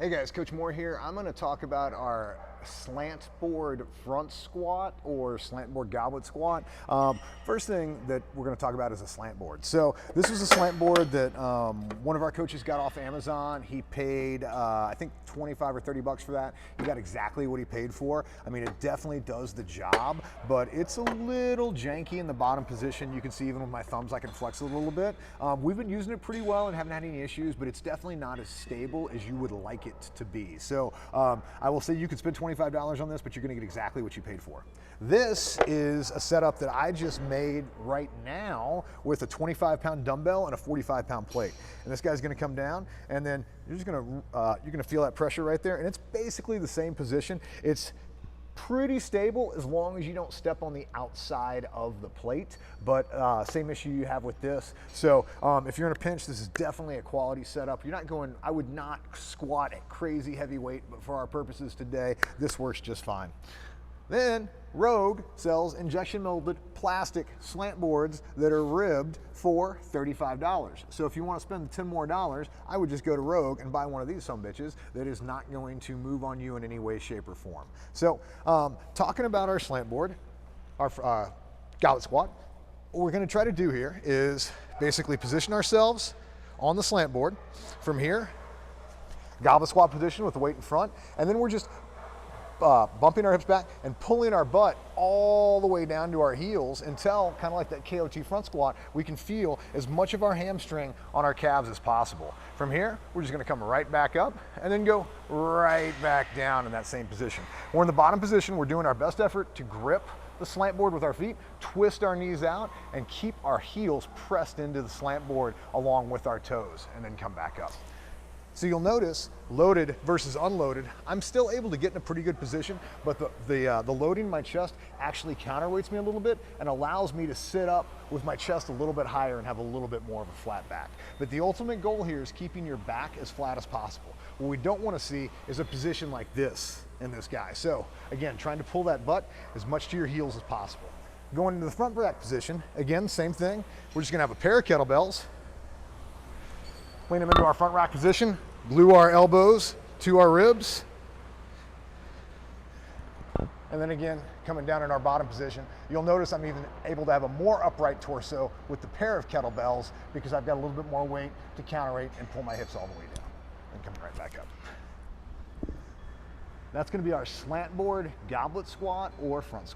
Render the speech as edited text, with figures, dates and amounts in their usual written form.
Hey guys, Coach Moore here. I'm going to talk about our slant board front squat or slant board goblet squat. First thing that we're going to talk about is a slant board. So this was a slant board that one of our coaches got off Amazon. He paid, I think 25 or 30 bucks for that. He got exactly what he paid for. I mean, it definitely does the job, but it's a little janky in the bottom position. You can see even with my thumbs, I can flex it a little bit. We've been using it pretty well and haven't had any issues, but it's definitely not as stable as you would like it to be. So I will say you could spend $25 on this, but you're gonna get exactly what you paid for. This is a setup that I just made right now with a 25-pound dumbbell and a 45-pound plate. And this guy's gonna come down, and then you're gonna feel that pressure right there, and it's basically the same position. It's pretty stable as long as you don't step on the outside of the plate, but same issue you have with this. So if you're in a pinch, this is definitely a quality setup. You're not going, I would not squat at crazy heavy weight, but for our purposes today, this works just fine. Then Rogue sells injection molded plastic slant boards that are ribbed for $35. So if you want to spend $10 more, I would just go to Rogue and buy one of these sumbitches that is not going to move on you in any way, shape, or form. So talking about our slant board, our goblet squat, what we're going to try to do here is basically position ourselves on the slant board. From here, goblet squat position with the weight in front, and then we're just bumping our hips back and pulling our butt all the way down to our heels until, kind of like that KOT front squat, we can feel as much of our hamstring on our calves as possible. From here, we're just gonna come right back up and then go right back down in that same position. We're in the bottom position. We're doing our best effort to grip the slant board with our feet, twist our knees out, and keep our heels pressed into the slant board along with our toes, and then come back up. So you'll notice, loaded versus unloaded, I'm still able to get in a pretty good position, but the loading in my chest actually counterweights me a little bit and allows me to sit up with my chest a little bit higher and have a little bit more of a flat back. But the ultimate goal here is keeping your back as flat as possible. What we don't want to see is a position like this in this guy. So again, trying to pull that butt as much to your heels as possible. Going into the front rack position, again, same thing. We're just gonna have a pair of kettlebells, lean them into our front rack position, glue our elbows to our ribs, and then again, coming down in our bottom position. You'll notice I'm even able to have a more upright torso with the pair of kettlebells because I've got a little bit more weight to counterweight and pull my hips all the way down, and come right back up. That's gonna be our slant board goblet squat or front squat.